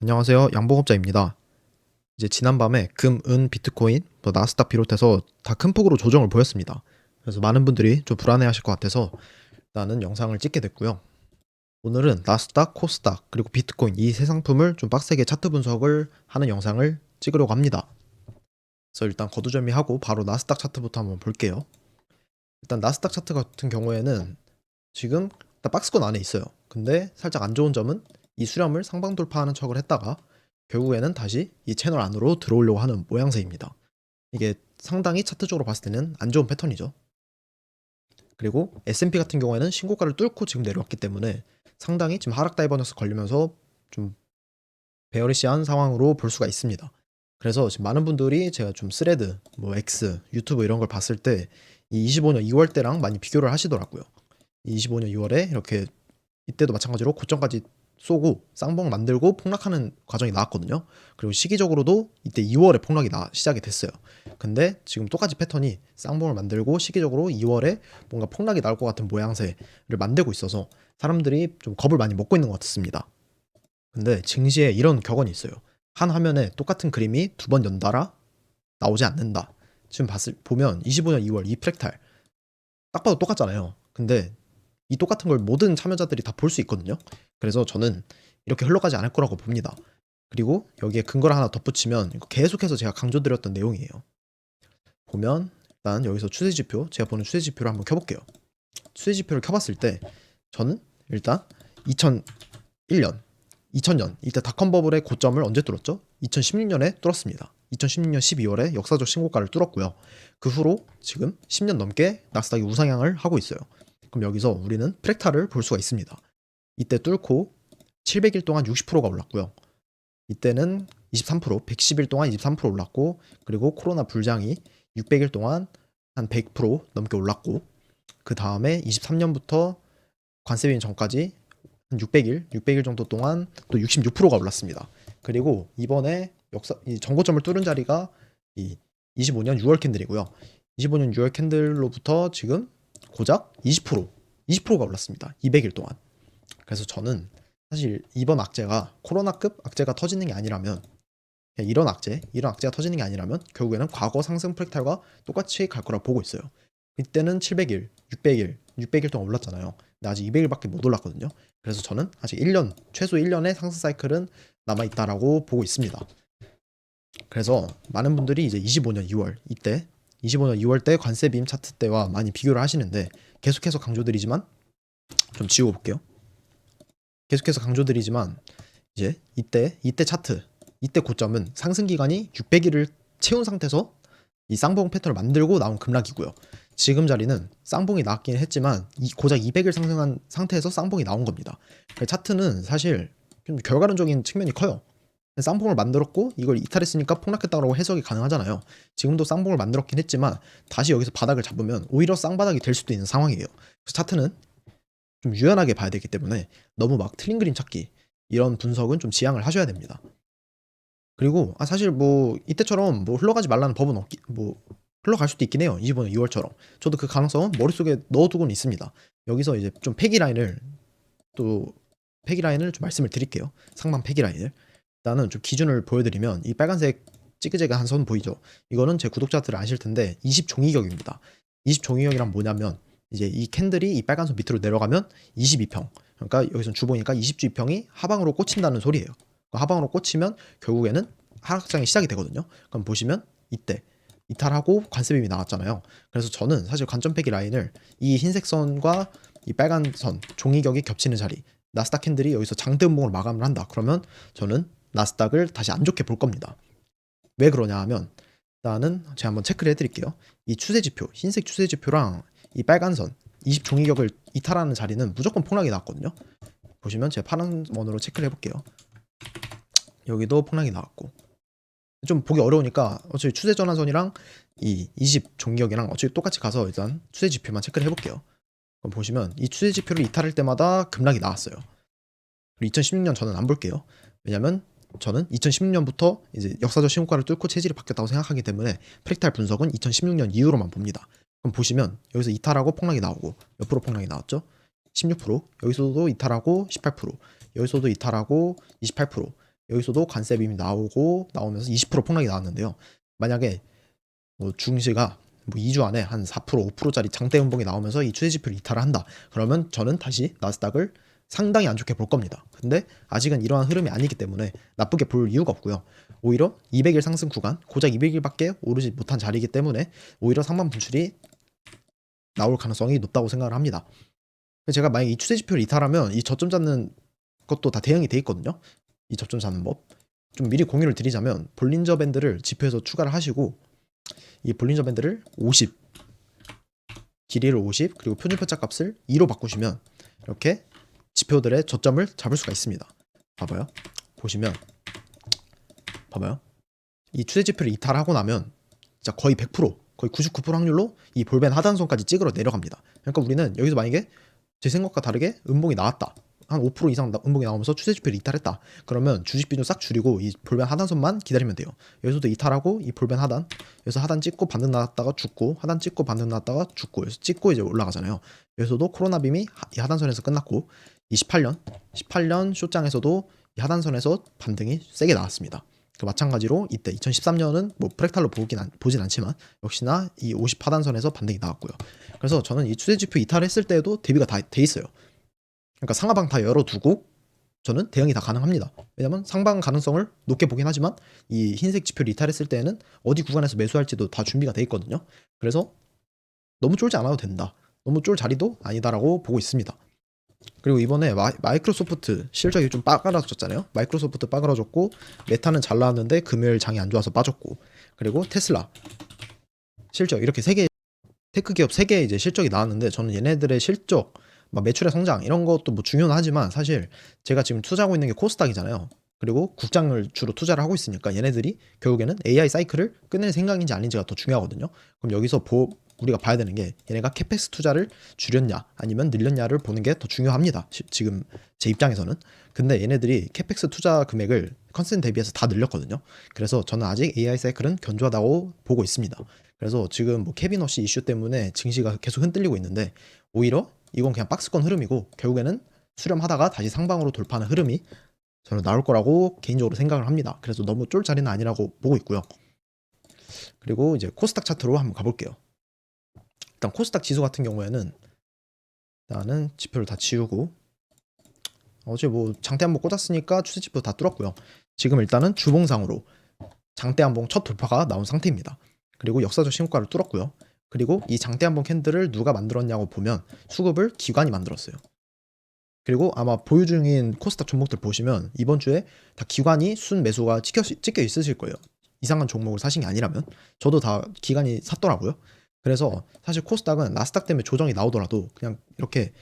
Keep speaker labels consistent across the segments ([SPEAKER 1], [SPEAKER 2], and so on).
[SPEAKER 1] 안녕하세요. 양봉업자입니다. 이제 지난밤에 금, 은, 비트코인, 나스닥 비롯해서 다 큰 폭으로 조정을 보였습니다. 그래서 많은 분들이 좀 불안해하실 것 같아서 일단은 영상을 찍게 됐고요. 오늘은 나스닥, 코스닥, 그리고 비트코인 이 세 상품을 좀 빡세게 차트 분석을 하는 영상을 찍으려고 합니다. 그래서 일단 거두절미하고 바로 나스닥 차트부터 한번 볼게요. 일단 나스닥 차트 같은 경우에는 지금 일단 박스권 안에 있어요. 근데 살짝 안 좋은 점은 이 수렴을 상방 돌파하는 척을 했다가 결국에는 다시 이 채널 안으로 들어오려고 하는 모양새입니다. 이게 상당히 차트적으로 봤을 때는 안 좋은 패턴이죠. 그리고 S&P 같은 경우에는 신고가를 뚫고 지금 내려왔기 때문에 상당히 지금 하락 다이버너스 걸리면서 좀 베어리시한 상황으로 볼 수가 있습니다. 그래서 지금 많은 분들이 제가 좀 스레드, X, 유튜브 이런 걸 봤을 때 이 25년 2월 때랑 많이 비교를 하시더라고요. 25년 2월에 이렇게 이때도 마찬가지로 고점까지 쏘고 쌍봉 만들고 폭락하는 과정이 나왔거든요. 그리고 시기적으로도 이때 2월에 폭락이 시작이 됐어요. 근데 지금 똑같이 패턴이 쌍봉을 만들고 시기적으로 2월에 뭔가 폭락이 나올 것 같은 모양새를 만들고 있어서 사람들이 좀 겁을 많이 먹고 있는 것 같습니다. 근데 증시에 이런 격언이 있어요. 한 화면에 똑같은 그림이 두 번 연달아 나오지 않는다. 지금 보면 25년 2월 이 프랙탈 딱 봐도 똑같잖아요. 근데 이 똑같은 걸 모든 참여자들이 다 볼 수 있거든요. 그래서 저는 이렇게 흘러가지 않을 거라고 봅니다. 그리고 여기에 근거를 하나 덧붙이면 계속해서 제가 강조드렸던 내용이에요. 보면 일단 여기서 추세지표, 제가 보는 추세지표를 한번 켜볼게요. 추세지표를 켜봤을 때 저는 일단 2001년, 2000년 이때 닷컴 버블의 고점을 언제 뚫었죠? 2016년에 뚫었습니다. 2016년 12월에 역사적 신고가를 뚫었고요. 그 후로 지금 10년 넘게 나스닥이 우상향을 하고 있어요. 그럼 여기서 우리는 프랙탈을 볼 수가 있습니다. 이때 뚫고 700일 동안 60%가 올랐고요. 이때는 23%, 110일 동안 23% 올랐고, 그리고 코로나 불장이 600일 동안 한 100% 넘게 올랐고, 그 다음에 23년부터 관세 배임 전까지 한 600일 정도 동안 또 66%가 올랐습니다. 그리고 이번에 이 전고점을 뚫은 자리가 이 25년 6월 캔들이고요. 25년 6월 캔들로부터 지금 고작 20%가 올랐습니다. 200일 동안. 그래서 저는 사실 이번 악재가 코로나급 악재가 터지는 게 아니라면 이런 악재가 터지는 게 아니라면 결국에는 과거 상승 프랙탈과 똑같이 갈 거라 보고 있어요. 이때는 700일, 600일 동안 올랐잖아요. 근데 아직 200일밖에 못 올랐거든요. 그래서 저는 아직 1년, 최소 1년의 상승 사이클은 남아있다라고 보고 있습니다. 그래서 많은 분들이 이제 25년 2월 이때 25년 2월 때 관세 빔 차트 때와 많이 비교를 하시는데 계속해서 강조드리지만 좀 지우고 볼게요. 계속해서 강조드리지만 이제 이때 차트 이때 고점은 상승 기간이 600일을 채운 상태에서 이 쌍봉 패턴을 만들고 나온 급락이고요. 지금 자리는 쌍봉이 나왔긴 했지만 고작 200일 상승한 상태에서 쌍봉이 나온 겁니다. 차트는 사실 좀 결과론적인 측면이 커요. 쌍봉을 만들었고 이걸 이탈했으니까 폭락했다고 해석이 가능하잖아요. 지금도 쌍봉을 만들었긴 했지만 다시 여기서 바닥을 잡으면 오히려 쌍바닥이 될 수도 있는 상황이에요. 그래서 차트는 좀 유연하게 봐야 되기 때문에 너무 막 틀린 그림 찾기 이런 분석은 좀 지양을 하셔야 됩니다. 그리고 사실 이때처럼 흘러가지 말라는 법은 흘러갈 수도 있긴 해요. 25년 2월처럼. 저도 그 가능성은 머릿속에 넣어두고는 있습니다. 여기서 이제 좀 패기라인을 좀 말씀을 드릴게요. 상방 패기라인을. 일단은 좀 기준을 보여드리면 이 빨간색 찌그재그한 선 보이죠? 이거는 제 구독자들은 아실 텐데 20종이격입니다. 20종이격이란 뭐냐면 이제 이 캔들이 이 빨간 선 밑으로 내려가면 22평. 그러니까 여기서 주봉이니까 20주평이 하방으로 꽂힌다는 소리예요. 하방으로 꽂히면 결국에는 하락장이 시작이 되거든요. 그럼 보시면 이때 이탈하고 관세빔이 나왔잖아요. 그래서 저는 사실 관점 패기 라인을 이 흰색 선과 이 빨간 선 종이격이 겹치는 자리 나스닥 캔들이 여기서 장대 음봉으로 마감을 한다. 그러면 저는 나스닥을 다시 안 좋게 볼 겁니다. 왜 그러냐 하면 일단은 제가 한번 체크를 해드릴게요. 이 추세지표 흰색 추세지표랑 이 빨간 선 20 종이격을 이탈하는 자리는 무조건 폭락이 나왔거든요. 보시면 제가 파란 원으로 체크를 해볼게요. 여기도 폭락이 나왔고 좀 보기 어려우니까 어차피 추세 전환선이랑 이 20 종이격이랑 어차피 똑같이 가서 일단 추세 지표만 체크를 해볼게요. 그럼 보시면 이 추세 지표를 이탈할 때마다 급락이 나왔어요. 그리고 2016년 저는 안 볼게요. 왜냐면 저는 2016년부터 이제 역사적 신고가를 뚫고 체질이 바뀌었다고 생각하기 때문에 프랙탈 분석은 2016년 이후로만 봅니다. 그럼 보시면 여기서 이탈하고 폭락이 나오고 몇 프로 폭락이 나왔죠? 16%, 여기서도 이탈하고 18%, 여기서도 이탈하고 28%, 여기서도 관세빔이 나오면서 20% 폭락이 나왔는데요. 만약에 뭐 중시가 뭐 2주 안에 한 4%, 5%짜리 장대 음봉이 나오면서 이 추세 지표를 이탈을 한다. 그러면 저는 다시 나스닥을 상당히 안 좋게 볼 겁니다. 근데 아직은 이러한 흐름이 아니기 때문에 나쁘게 볼 이유가 없고요. 오히려 200일 상승 구간, 고작 200일밖에 오르지 못한 자리이기 때문에 오히려 상반 분출이 나올 가능성이 높다고 생각을 합니다. 제가 만약 이 추세 지표를 이탈하면 이 저점 잡는 것도 다 대응이 돼 있거든요. 이 저점 잡는 법. 좀 미리 공유를 드리자면 볼린저 밴드를 지표에서 추가를 하시고 이 볼린저 밴드를 50, 길이를 50, 그리고 표준편차 값을 2로 바꾸시면 이렇게 지표들의 저점을 잡을 수가 있습니다. 봐봐요. 보시면 봐봐요. 이 추세 지표를 이탈하고 나면 진짜 거의 100%, 거의 99% 확률로 이 볼벤 하단선까지 찍으러 내려갑니다. 그러니까 우리는 여기서 만약에 제 생각과 다르게 음봉이 나왔다. 한 5% 이상 음봉이 나오면서 추세 지표를 이탈했다. 그러면 주식 비중 싹 줄이고 이 볼벤 하단선만 기다리면 돼요. 여기서도 이탈하고 이 볼벤 하단, 여기서 하단 찍고 반등 나왔다가 죽고, 하단 찍고 반등 나왔다가 죽고, 여기서 찍고 이제 올라가잖아요. 여기서도 코로나 빔이 이 하단선에서 끝났고, 이 18년 쇼장에서도 이 하단선에서 반등이 세게 나왔습니다. 마찬가지로 이때 2013년은 뭐 프랙탈로 보진 않지만 역시나 이 50 하단선에서 반등이 나왔고요. 그래서 저는 이 추세 지표 이탈했을 때에도 대비가 다 돼 있어요. 그러니까 상하방 다 열어두고 저는 대응이 다 가능합니다. 왜냐면 상방 가능성을 높게 보긴 하지만 이 흰색 지표를 이탈했을 때에는 어디 구간에서 매수할지도 다 준비가 돼 있거든요. 그래서 너무 쫄지 않아도 된다. 너무 쫄 자리도 아니다라고 보고 있습니다. 그리고 이번에 마이크로소프트 실적이 좀 빠그라졌잖아요. 마이크로소프트 빠그라졌고 메타는 잘 나왔는데 금요일 장이 안 좋아서 빠졌고, 그리고 테슬라 실적 이렇게 세 개 테크 기업 3개 이제 실적이 나왔는데 저는 얘네들의 실적 막 매출의 성장 이런 것도 뭐 중요는 하지만 사실 제가 지금 투자하고 있는 게 코스닥이잖아요. 그리고 국장을 주로 투자를 하고 있으니까 얘네들이 결국에는 AI 사이클을 끝낼 생각인지 아닌지가 더 중요하거든요. 그럼 여기서 우리가 봐야 되는 게 얘네가 캐펙스 투자를 줄였냐 아니면 늘렸냐를 보는 게 더 중요합니다. 지금 제 입장에서는. 근데 얘네들이 캐펙스 투자 금액을 컨센 대비해서 다 늘렸거든요. 그래서 저는 아직 AI 사이클은 견조하다고 보고 있습니다. 그래서 지금 뭐 케빈 워시 이슈 때문에 증시가 계속 흔들리고 있는데 오히려 이건 그냥 박스권 흐름이고 결국에는 수렴하다가 다시 상방으로 돌파하는 흐름이 저는 나올 거라고 개인적으로 생각을 합니다. 그래서 너무 쫄 자리는 아니라고 보고 있고요. 그리고 이제 코스닥 차트로 한번 가볼게요. 일단 코스닥 지수 같은 경우에는 일단은 지표를 다 지우고 어제 뭐 장대 한번 꽂았으니까 추세 지표 다 뚫었고요. 지금 일단은 주봉상으로 장대 한봉 첫 돌파가 나온 상태입니다. 그리고 역사적 신고가를 뚫었고요. 그리고 이 장대 한봉 캔들을 누가 만들었냐고 보면 수급을 기관이 만들었어요. 그리고 아마 보유 중인 코스닥 종목들 보시면 이번 주에 다 기관이 순 매수가 찍혀 있으실 거예요. 이상한 종목을 사신 게 아니라면. 저도 다 기관이 샀더라고요. 그래서 사실 코스닥은 나스닥 때문에 조정이 나오더라도 그냥 이렇게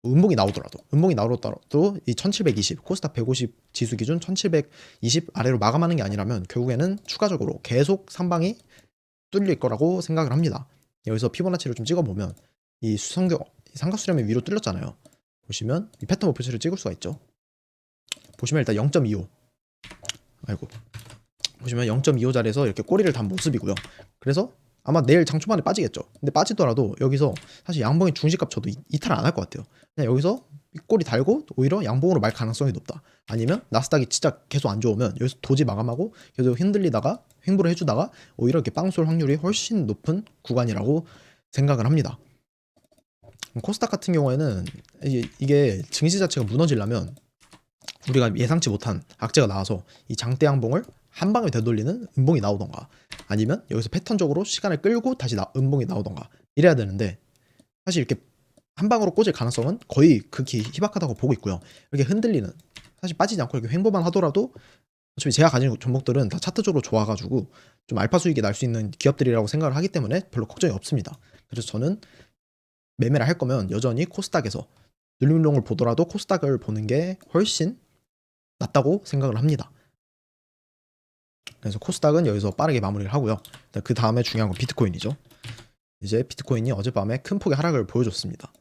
[SPEAKER 1] 음봉이 나오더라도 이 1720 코스닥 150 지수 기준 1720 아래로 마감하는 게 아니라면 결국에는 추가적으로 계속 상방이 뚫릴 거라고 생각을 합니다. 여기서 피보나치를 좀 찍어보면 이 삼각수렴의 위로 뚫렸잖아요. 보시면 이 패턴 목표치를 찍을 수가 있죠. 보시면 일단 0.25 보시면 0.25 자리에서 이렇게 꼬리를 단 모습이고요. 그래서 아마 내일 장 초반에 빠지겠죠. 근데 빠지더라도 여기서 사실 양봉의 중시값 저도 이탈 안 할 것 같아요. 그냥 여기서 꼬리 달고 오히려 양봉으로 말 가능성이 높다. 아니면 나스닥이 진짜 계속 안 좋으면 여기서 도지 마감하고 계속 흔들리다가 횡보를 해주다가 오히려 이렇게 빵 쏠 확률이 훨씬 높은 구간이라고 생각을 합니다. 코스닥 같은 경우에는 이게 증시 자체가 무너지려면 우리가 예상치 못한 악재가 나와서 이 장대 양봉을 한 방에 되돌리는 음봉이 나오던가 아니면 여기서 패턴적으로 시간을 끌고 다시 음봉이 나오던가 이래야 되는데 사실 이렇게 한 방으로 꽂을 가능성은 거의 극히 희박하다고 보고 있고요. 이렇게 흔들리는 사실 빠지지 않고 이렇게 횡보만 하더라도 어차피 제가 가진 종목들은 다 차트적으로 좋아가지고 좀 알파 수익이 날 수 있는 기업들이라고 생각을 하기 때문에 별로 걱정이 없습니다. 그래서 저는 매매를 할 거면 여전히 코스닥에서 눌림롱을 보더라도 코스닥을 보는 게 훨씬 낫다고 생각을 합니다. 그래서 코스닥은 여기서 빠르게 마무리를 하고요. 그 다음에 중요한 건 비트코인이죠. 이제 비트코인이 어젯밤에 큰 폭의 하락을 보여줬습니다.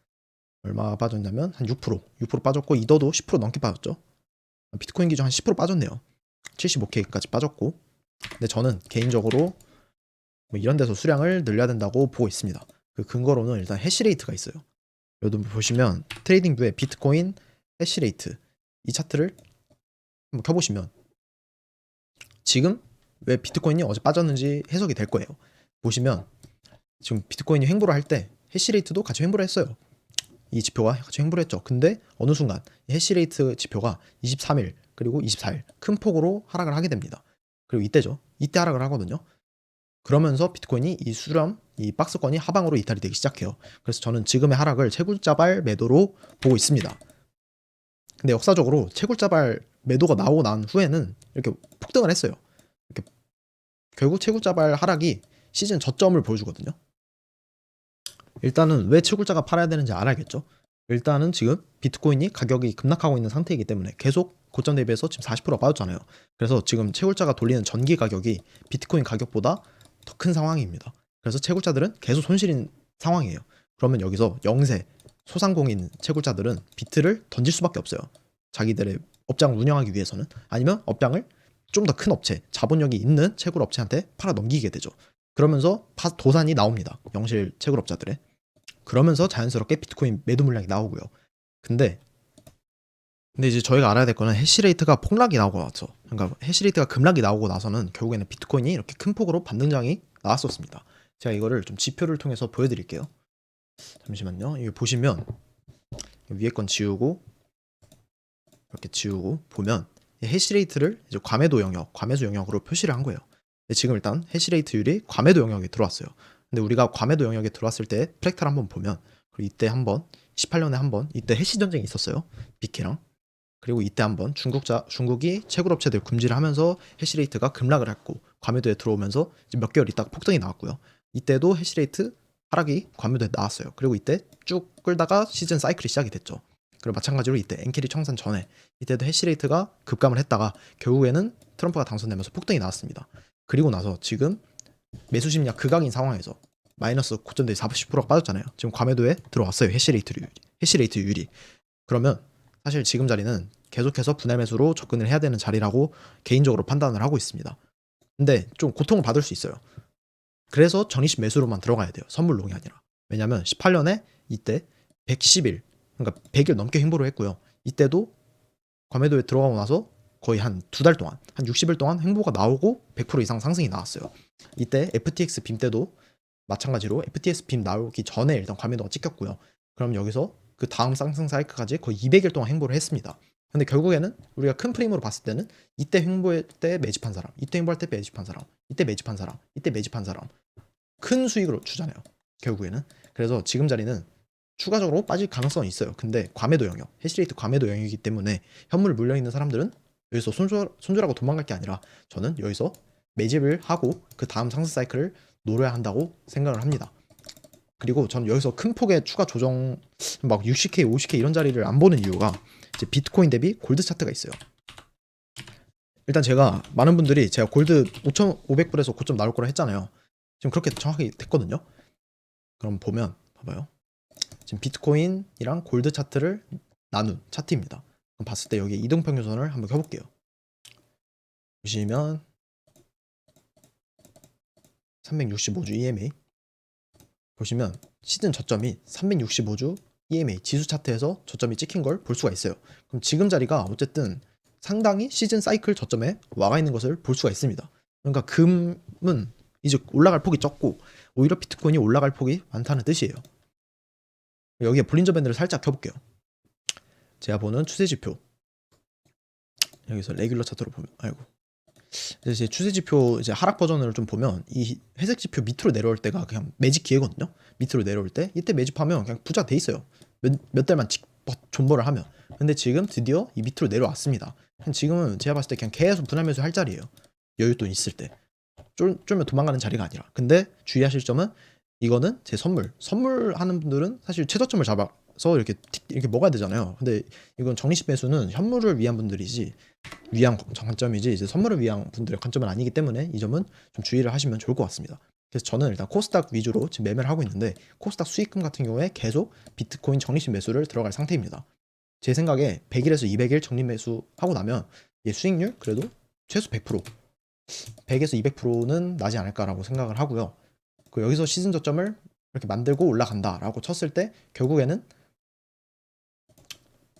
[SPEAKER 1] 얼마 빠졌냐면 한 6% 빠졌고 이더도 10% 넘게 빠졌죠. 비트코인 기준 한 10% 빠졌네요. 75K까지 빠졌고 근데 저는 개인적으로 뭐 이런 데서 수량을 늘려야 된다고 보고 있습니다. 그 근거로는 일단 해시레이트가 있어요. 여러분 보시면 트레이딩 뷰에 비트코인 해시레이트 이 차트를 한번 켜보시면 지금 왜 비트코인이 어제 빠졌는지 해석이 될 거예요. 보시면 지금 비트코인이 횡보를 할 때 해시레이트도 같이 횡보를 했어요. 이 지표가 같이 횡보를 했죠. 근데 어느 순간 해시레이트 지표가 23일 그리고 24일 큰 폭으로 하락을 하게 됩니다. 그리고 이때죠. 이때 하락을 하거든요. 그러면서 비트코인이 이 수렴, 이 박스권이 하방으로 이탈이 되기 시작해요. 그래서 저는 지금의 하락을 채굴자발 매도로 보고 있습니다. 근데 역사적으로 채굴자발 매도가 나오고 난 후에는 이렇게 폭등을 했어요. 이렇게 결국 채굴자발 하락이 시즌 저점을 보여주거든요. 일단은 왜 채굴자가 팔아야 되는지 알아야겠죠. 일단은 지금 비트코인이 가격이 급락하고 있는 상태이기 때문에 계속 고점 대비해서 지금 40% 빠졌잖아요. 그래서 지금 채굴자가 돌리는 전기 가격이 비트코인 가격보다 더 큰 상황입니다. 그래서 채굴자들은 계속 손실인 상황이에요. 그러면 여기서 영세, 소상공인 채굴자들은 비트를 던질 수밖에 없어요. 자기들의 업장을 운영하기 위해서는. 아니면 업장을 좀 더 큰 업체, 자본력이 있는 채굴 업체한테 팔아 넘기게 되죠. 그러면서 도산이 나옵니다. 영실 채굴업자들의. 그러면서 자연스럽게 비트코인 매도 물량이 나오고요. 근데 이제 저희가 알아야 될 거는 해시레이트가 폭락이 나오고 나서, 그러니까 해시레이트가 급락이 나오고 나서는 결국에는 비트코인이 이렇게 큰 폭으로 반등장이 나왔었습니다. 제가 이거를 좀 지표를 통해서 보여드릴게요. 잠시만요. 이거 보시면 위에 건 지우고 이렇게 지우고 보면 해시레이트를 이제 과매도 영역, 과매수 영역으로 표시를 한 거예요. 근데 지금 일단 해시레이트율이 과매도 영역에 들어왔어요. 근데 우리가 과매도 영역에 들어왔을 때 프랙탈 한번 보면, 그리고 이때 한번 18년에 한번 이때 해시 전쟁이 있었어요. 비케랑. 그리고 이때 한번 중국이 채굴업체들 금지를 하면서 해시레이트가 급락을 했고 과매도에 들어오면서 이제 몇 개월 있다가 폭등이 나왔고요. 이때도 해시레이트 하락이 과매도에 나왔어요. 그리고 이때 쭉 끌다가 시즌 사이클이 시작이 됐죠. 그리고 마찬가지로 이때 엔캐리 청산 전에 이때도 해시레이트가 급감을 했다가 결국에는 트럼프가 당선되면서 폭등이 나왔습니다. 그리고 나서 지금 매수 심리가 극악인 상황에서 마이너스 고점 대비 40%가 빠졌잖아요. 지금 과매도에 들어왔어요. 해시레이트율이. 그러면 사실 지금 자리는 계속해서 분할 매수로 접근을 해야 되는 자리라고 개인적으로 판단을 하고 있습니다. 근데 좀 고통을 받을 수 있어요. 그래서 전이식 매수로만 들어가야 돼요. 선물롱이 아니라. 왜냐면 18년에 이때 110일, 그러니까 100일 넘게 횡보를 했고요. 이때도 과매도에 들어가고 나서 거의 한 2달 동안, 한 60일 동안 횡보가 나오고 100% 이상 상승이 나왔어요. 이때 FTX 빔 때도 마찬가지로 FTX 빔 나오기 전에 일단 과매도가 찍혔고요. 그럼 여기서 그 다음 상승 사이클까지 거의 200일 동안 횡보를 했습니다. 근데 결국에는 우리가 큰 프레임으로 봤을 때는 이때 횡보할 때 매집한 사람, 이때 횡보할 때 매집한 사람, 이때 매집한 사람, 이때 매집한 사람 큰 수익으로 주잖아요. 결국에는. 그래서 지금 자리는 추가적으로 빠질 가능성이 있어요. 근데 과매도 영역, 해시레이트 과매도 영역이기 때문에 현물 물려있는 사람들은 여기서 손절하고 도망갈 게 아니라 저는 여기서 매집을 하고 그 다음 상승 사이클을 노려야 한다고 생각을 합니다. 그리고 저는 여기서 큰 폭의 추가 조정 막 60K, 50K 이런 자리를 안 보는 이유가 이제 비트코인 대비 골드 차트가 있어요. 일단 제가 많은 분들이 제가 골드 5,500불에서 고점 나올 거라 했잖아요. 지금 그렇게 정확히 됐거든요. 그럼 보면 봐봐요. 지금 비트코인이랑 골드 차트를 나눈 차트입니다. 그럼 봤을 때 여기 이동평균선을 한번 켜볼게요. 보시면 365주 EMA 보시면 시즌 저점이 365주 EMA 지수 차트에서 저점이 찍힌 걸 볼 수가 있어요. 그럼 지금 자리가 어쨌든 상당히 시즌 사이클 저점에 와가 있는 것을 볼 수가 있습니다. 그러니까 금은 이제 올라갈 폭이 적고 오히려 비트코인이 올라갈 폭이 많다는 뜻이에요. 여기에 볼린저 밴드를 살짝 켜볼게요. 제가 보는 추세 지표 여기서 레귤러 차트로 보면 이제 추세 지표 이제 하락 버전을 좀 보면 이 회색 지표 밑으로 내려올 때가 그냥 매집 기회거든요. 밑으로 내려올 때 이때 매집하면 그냥 부자 돼 있어요. 몇 달만 존버를 하면. 근데 지금 드디어 이 밑으로 내려왔습니다. 지금은 제가 봤을 때 그냥 계속 분할 매수 할 자리예요. 여윳돈 있을 때. 쫄면 도망가는 자리가 아니라. 근데 주의하실 점은 이거는 제 선물하는 분들은 사실 최저점을 잡아서 이렇게 먹어야 되잖아요. 근데 이건 적립식 매수는 현물을 위한 분들이지 위한 관점이지 이제 선물을 위한 분들의 관점은 아니기 때문에 이 점은 좀 주의를 하시면 좋을 것 같습니다. 그래서 저는 일단 코스닥 위주로 지금 매매를 하고 있는데 코스닥 수익금 같은 경우에 계속 비트코인 적립식 매수를 들어갈 상태입니다. 제 생각에 100일에서 200일 적립 매수하고 나면 수익률 그래도 최소 100%, 100에서 200%는 나지 않을까라고 생각을 하고요. 여기서 시즌 저점을 이렇게 만들고 올라간다라고 쳤을 때 결국에는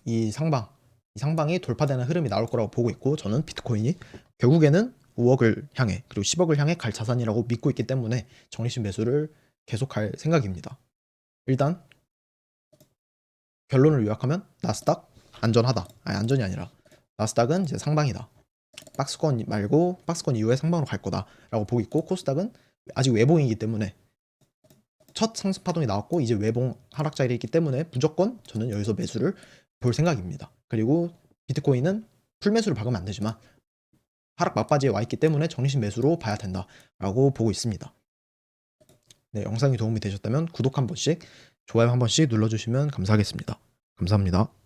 [SPEAKER 1] 이 상방 이 상방이 돌파되는 흐름이 나올 거라고 보고 있고, 저는 비트코인이 결국에는 5억을 향해 그리고 10억을 향해 갈 자산이라고 믿고 있기 때문에 적립식 매수를 계속할 생각입니다. 일단 결론을 요약하면 나스닥 안전하다. 아니, 안전이 아니라 나스닥은 이제 상방이다. 박스권 말고 박스권 이후에 상방으로 갈 거다라고 보고 있고, 코스닥은 아직 외봉이기 때문에 첫 상승 파동이 나왔고 이제 외봉 하락 자리에 있기 때문에 무조건 저는 여기서 매수를 볼 생각입니다. 그리고 비트코인은 풀매수를 박으면 안 되지만 하락 막바지에 와 있기 때문에 적립식 매수로 봐야 된다라고 보고 있습니다. 네, 영상이 도움이 되셨다면 구독 한 번씩, 좋아요 한 번씩 눌러주시면 감사하겠습니다. 감사합니다.